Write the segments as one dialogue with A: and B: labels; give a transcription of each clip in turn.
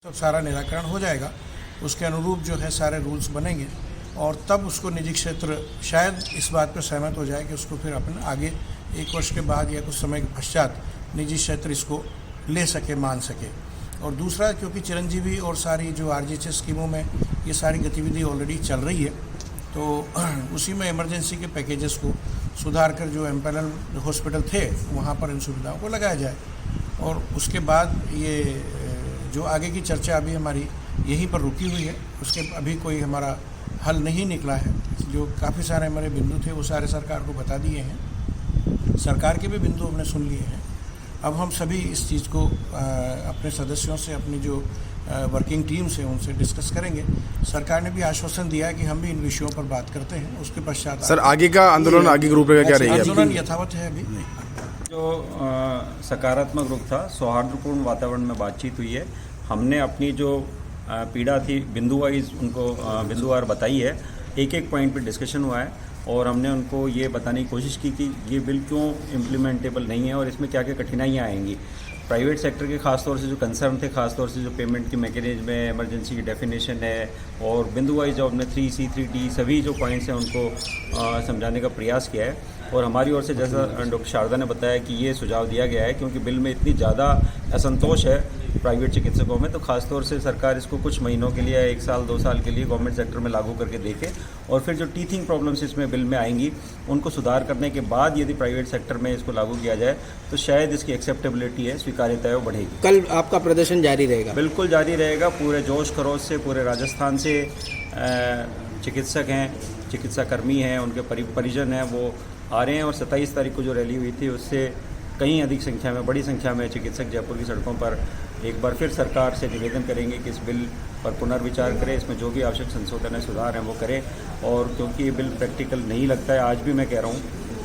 A: सब सारा निराकरण हो जाएगा। उसके अनुरूप जो है सारे रूल्स बनेंगे और तब उसको निजी क्षेत्र शायद इस बात पर सहमत हो जाए कि उसको फिर अपन आगे 1 वर्ष के बाद या कुछ समय के पश्चात निजी क्षेत्र इसको ले सके, मान सके। और दूसरा, क्योंकि चिरंजीवी और सारी जो आरजीएचएस स्कीमों में ये सारी गतिविधि ऑलरेडी चल रही है, तो उसी में इमरजेंसी के पैकेजेस को सुधार कर जो एम्पैनल हॉस्पिटल थे वहाँ पर इन सुविधाओं को लगाया जाए। और उसके बाद ये जो आगे की चर्चा अभी हमारी यहीं पर रुकी हुई है, उसके अभी कोई हमारा हल नहीं निकला है। जो काफ़ी सारे हमारे बिंदु थे वो सारे सरकार को बता दिए हैं, सरकार के भी बिंदु हमने सुन लिए हैं। अब हम सभी इस चीज़ को अपने सदस्यों से, अपनी जो वर्किंग टीम से, उनसे डिस्कस करेंगे। सरकार ने भी आश्वासन दिया है कि हम भी इन विषयों पर बात करते हैं। उसके पश्चात
B: सर आगे का आंदोलन, आगे की रूपरेखा क्या रहेगी?
A: आंदोलन यथावत है अभी।
C: जो सकारात्मक रुख था, सौहार्दपूर्ण वातावरण में बातचीत हुई है। हमने अपनी जो पीड़ा थी बिंदु वाइज उनको बिंदुवार बताई है। एक एक पॉइंट पे डिस्कशन हुआ है और हमने उनको ये बताने की कोशिश की कि ये बिल क्यों इम्प्लीमेंटेबल नहीं है और इसमें क्या क्या कठिनाइयाँ आएंगी। प्राइवेट सेक्टर के खासतौर से जो कंसर्न थे, खासतौर से जो पेमेंट की मैकेनिज्म है, इमरजेंसी की डेफिनेशन है, और बिंदु वाइज जो हमने 3C 3D सभी जो पॉइंट्स हैं उनको समझाने का प्रयास किया है। और हमारी ओर से, जैसा डॉक्टर शारदा ने बताया, कि ये सुझाव दिया गया है क्योंकि बिल में इतनी ज़्यादा असंतोष है प्राइवेट चिकित्सकों में, तो खासतौर से सरकार इसको कुछ महीनों के लिए, 1 साल 2 साल के लिए गवर्नमेंट सेक्टर में लागू करके देखे और फिर जो टीथिंग प्रॉब्लम्स इसमें बिल में आएंगी उनको सुधार करने के बाद यदि प्राइवेट सेक्टर में इसको लागू किया जाए तो शायद इसकी एक्सेप्टेबिलिटी है, स्वीकार्यता है, वो बढ़ेगी।
D: कल आपका प्रदर्शन जारी रहेगा?
C: बिल्कुल जारी रहेगा। पूरे जोश खरोश से पूरे राजस्थान से चिकित्सक हैं, चिकित्साकर्मी हैं, उनके परिजन हैं, वो आ रहे हैं। और 27 तारीख को जो रैली हुई थी उससे कहीं अधिक संख्या में, बड़ी संख्या में चिकित्सक जयपुर की सड़कों पर एक बार फिर सरकार से निवेदन करेंगे कि इस बिल पर पुनर्विचार करें, इसमें जो भी आवश्यक संशोधन है, सुधार हैं, वो करें। और क्योंकि ये बिल प्रैक्टिकल नहीं लगता है, आज भी मैं कह रहा हूँ,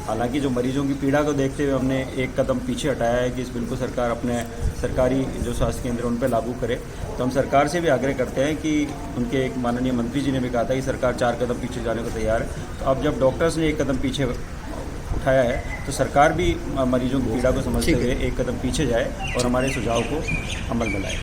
C: हालांकि जो मरीजों की पीड़ा को देखते हुए हमने एक कदम पीछे हटाया है कि इस बिल को सरकार अपने सरकारी जो स्वास्थ्य केंद्र उन पर लागू करे। तो हम सरकार से भी आग्रह करते हैं कि उनके एक माननीय मंत्री जी ने भी कहा था कि सरकार 4 कदम पीछे जाने को तैयार है। तो अब जब डॉक्टर्स ने 1 कदम पीछे उठाया है तो सरकार भी मरीजों की पीड़ा को समझते हुए 1 कदम पीछे जाए और हमारे सुझाव को अमल में लाए।